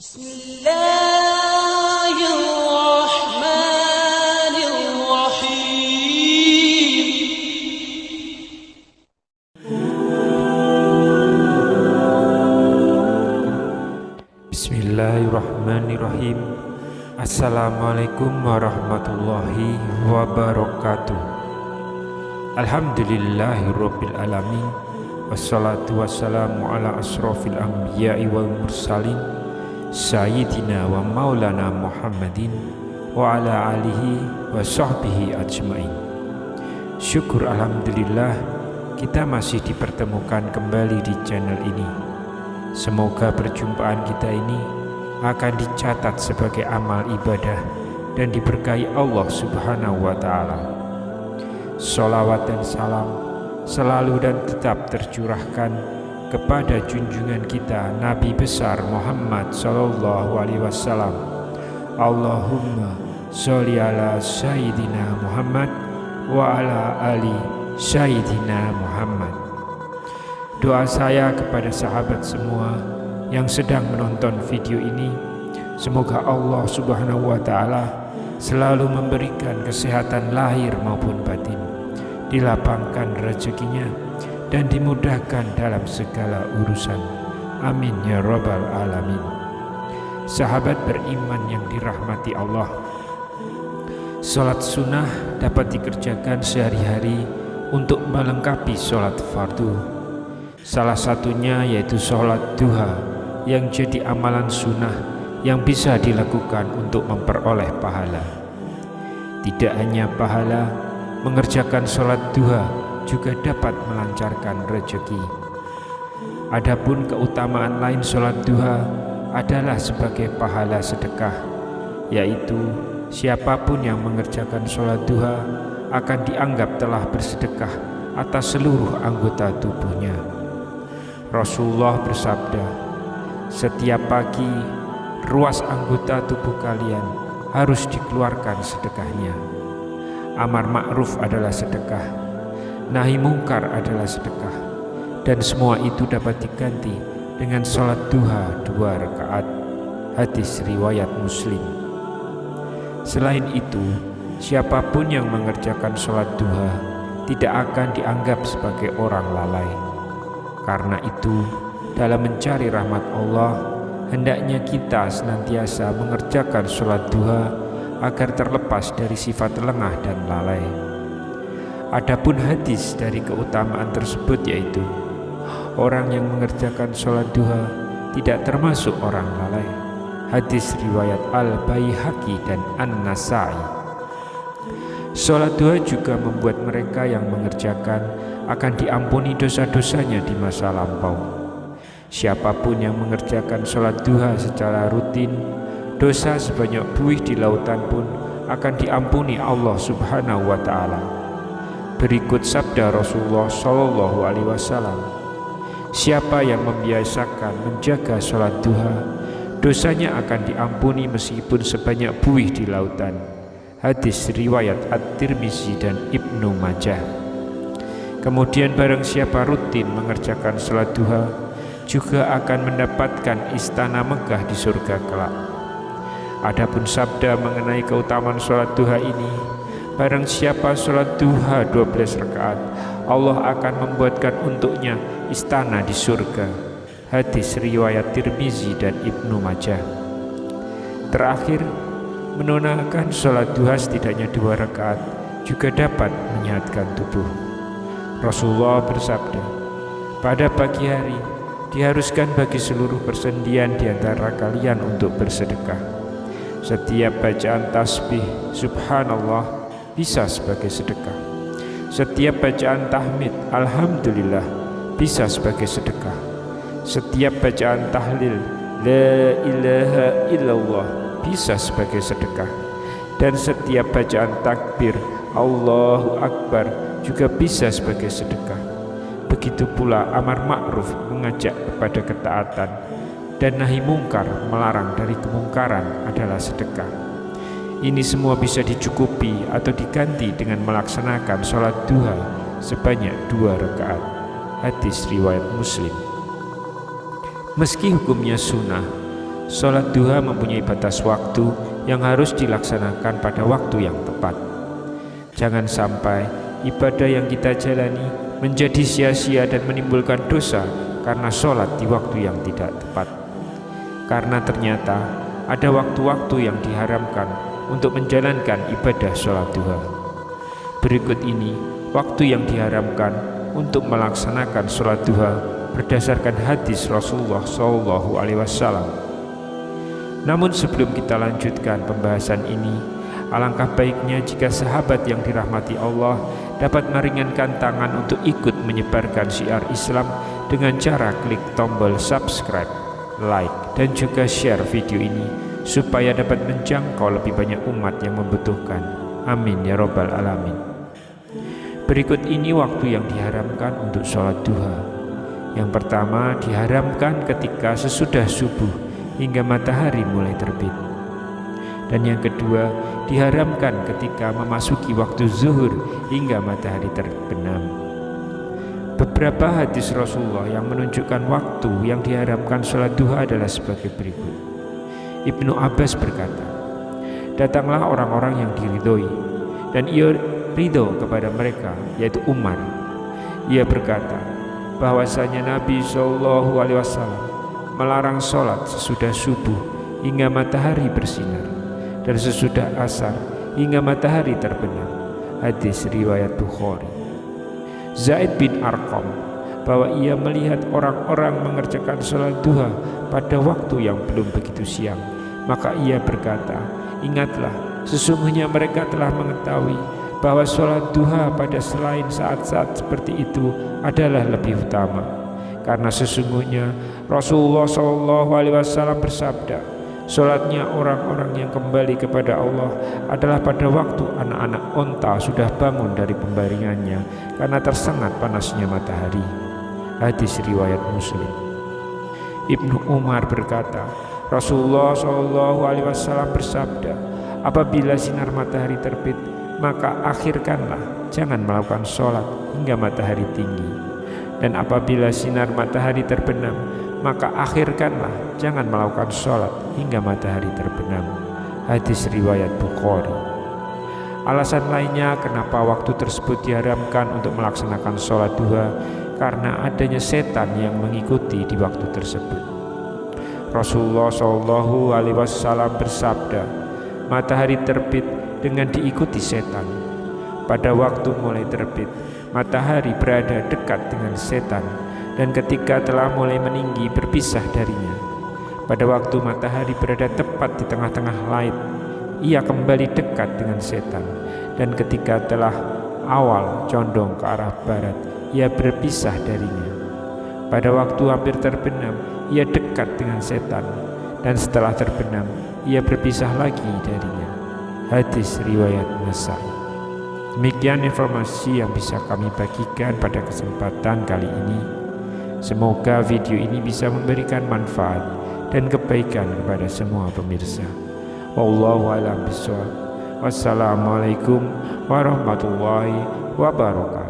Bismillahirrahmanirrahim. Bismillahirrahmanirrahim. Assalamualaikum warahmatullahi wabarakatuh. Alhamdulillahirabbil alamin. Wassalatu wassalamu ala asrofil anbiya'i wal mursalin Sayyidina wa maulana Muhammadin wa ala alihi wa sahbihi ajmain. Syukur alhamdulillah kita masih dipertemukan kembali di channel ini. Semoga perjumpaan kita ini akan dicatat sebagai amal ibadah dan diberkahi Allah Subhanahu wa ta'ala. Sholawat dan salam selalu dan tetap tercurahkan kepada junjungan kita Nabi besar Muhammad sallallahu alaihi wasallam. Allahumma sholli ala Sayyidina Muhammad wa ala ali Sayyidina Muhammad. Doa saya kepada sahabat semua yang sedang menonton video ini, semoga Allah Subhanahu wa ta'ala selalu memberikan kesehatan lahir maupun batin, dilapangkan rezekinya dan dimudahkan dalam segala urusan. Amin ya rabbal alamin. Sahabat beriman yang dirahmati Allah, sholat sunnah dapat dikerjakan sehari-hari untuk melengkapi sholat fardu. Salah satunya yaitu sholat duha yang jadi amalan sunnah yang bisa dilakukan untuk memperoleh pahala. Tidak hanya pahala, mengerjakan sholat duha juga dapat melancarkan rezeki. Adapun keutamaan lain sholat duha adalah sebagai pahala sedekah, yaitu siapapun yang mengerjakan sholat duha akan dianggap telah bersedekah atas seluruh anggota tubuhnya. Rasulullah bersabda, setiap pagi ruas anggota tubuh kalian harus dikeluarkan sedekahnya. Amar ma'ruf adalah sedekah, nahi mungkar adalah sedekah, dan semua itu dapat diganti dengan sholat duha 2 rakaat. Hadis riwayat Muslim. Selain itu, siapapun yang mengerjakan sholat duha tidak akan dianggap sebagai orang lalai. Karena itu, dalam mencari rahmat Allah, hendaknya kita senantiasa mengerjakan sholat duha agar terlepas dari sifat lengah dan lalai. Adapun hadis dari keutamaan tersebut yaitu orang yang mengerjakan sholat duha tidak termasuk orang lalai. Hadis riwayat Al-Baihaqi dan An-Nasai. Sholat duha juga membuat mereka yang mengerjakan akan diampuni dosa-dosanya di masa lampau. Siapapun yang mengerjakan sholat duha secara rutin, dosa sebanyak buih di lautan pun akan diampuni Allah Subhanahu wa ta'ala. Berikut sabda Rasulullah sallallahu alaihi wasallam, siapa yang membiasakan menjaga sholat duha, dosanya akan diampuni meskipun sebanyak buih di lautan. Hadis riwayat At-Tirmizi dan Ibnu Majah. Kemudian barang siapa rutin mengerjakan sholat duha juga akan mendapatkan istana megah di surga kelak. Adapun sabda mengenai keutamaan sholat duha ini, barang siapa sholat duha 12 rakaat, Allah akan membuatkan untuknya istana di surga. Hadis riwayat Tirmizi dan Ibnu Majah. Terakhir, menunaikan sholat duha setidaknya 2 rakaat juga dapat menyehatkan tubuh. Rasulullah bersabda, pada pagi hari diharuskan bagi seluruh persendian di antara kalian untuk bersedekah. Setiap bacaan tasbih subhanallah bisa sebagai sedekah. Setiap bacaan tahmid alhamdulillah bisa sebagai sedekah. Setiap bacaan tahlil la ilaha illallah bisa sebagai sedekah. Dan setiap bacaan takbir Allahu Akbar juga bisa sebagai sedekah. Begitu pula amar ma'ruf mengajak kepada ketaatan dan nahi mungkar melarang dari kemungkaran adalah sedekah. Ini semua bisa dicukupi atau diganti dengan melaksanakan sholat duha sebanyak 2 rakaat. Hadis riwayat Muslim. Meski hukumnya sunnah, Sholat duha mempunyai batas waktu yang harus dilaksanakan pada waktu yang tepat. Jangan sampai ibadah yang kita jalani menjadi sia-sia dan menimbulkan dosa karena sholat di waktu yang tidak tepat. Karena ternyata ada waktu-waktu yang diharamkan untuk menjalankan ibadah sholat duha. Berikut ini waktu yang diharamkan untuk melaksanakan sholat duha berdasarkan hadis Rasulullah SAW. Namun sebelum kita lanjutkan pembahasan ini, alangkah baiknya jika sahabat yang dirahmati Allah dapat meringankan tangan untuk ikut menyebarkan syiar Islam dengan cara klik tombol subscribe, like, dan juga share video ini supaya dapat menjangkau lebih banyak umat yang membutuhkan. Amin ya rabbal alamin. Berikut ini waktu yang diharamkan untuk sholat duha. Yang pertama, diharamkan ketika sesudah subuh hingga matahari mulai terbit. Dan yang kedua, diharamkan ketika memasuki waktu zuhur hingga matahari terbenam. Beberapa hadis Rasulullah yang menunjukkan waktu yang diharamkan sholat duha adalah sebagai berikut. Ibnu Abbas berkata, datanglah orang-orang yang diridhoi, dan ia ridho kepada mereka, yaitu Umar. Ia berkata bahwasanya Nabi SAW melarang sholat sesudah subuh hingga matahari bersinar, dan sesudah asar hingga matahari terbenam. Hadis riwayat Bukhari. Zaid bin Arqam bahwa ia melihat orang-orang mengerjakan sholat duha pada waktu yang belum begitu siang, maka ia berkata, ingatlah, sesungguhnya mereka telah mengetahui bahwa sholat duha pada selain saat-saat seperti itu adalah lebih utama, karena sesungguhnya Rasulullah SAW bersabda, sholatnya orang-orang yang kembali kepada Allah adalah pada waktu anak-anak onta sudah bangun dari pembaringannya karena tersengat panasnya matahari. Hadis riwayat Muslim. Ibnu Umar berkata, Rasulullah SAW bersabda, apabila sinar matahari terbit, maka akhirkanlah, jangan melakukan sholat hingga matahari tinggi. Dan apabila sinar matahari terbenam, maka akhirkanlah, jangan melakukan sholat hingga matahari terbenam. Hadis riwayat Bukhari. Alasan lainnya kenapa waktu tersebut diharamkan untuk melaksanakan sholat duha, karena adanya setan yang mengikuti di waktu tersebut. Rasulullah SAW bersabda, matahari terbit dengan diikuti setan. Pada waktu mulai terbit, matahari berada dekat dengan setan, dan ketika telah mulai meninggi berpisah darinya. Pada waktu matahari berada tepat di tengah-tengah langit, ia kembali dekat dengan setan, dan ketika telah awal condong ke arah barat, ia berpisah darinya. Pada waktu hampir terbenam, ia dekat dengan setan, dan setelah terbenam, ia berpisah lagi darinya. Hadis riwayat Nasai. Demikian informasi yang bisa kami bagikan pada kesempatan kali ini. Semoga video ini bisa memberikan manfaat dan kebaikan kepada semua pemirsa. Wallahu a'lam bishawab. Wassalamualaikum warahmatullahi wabarakatuh.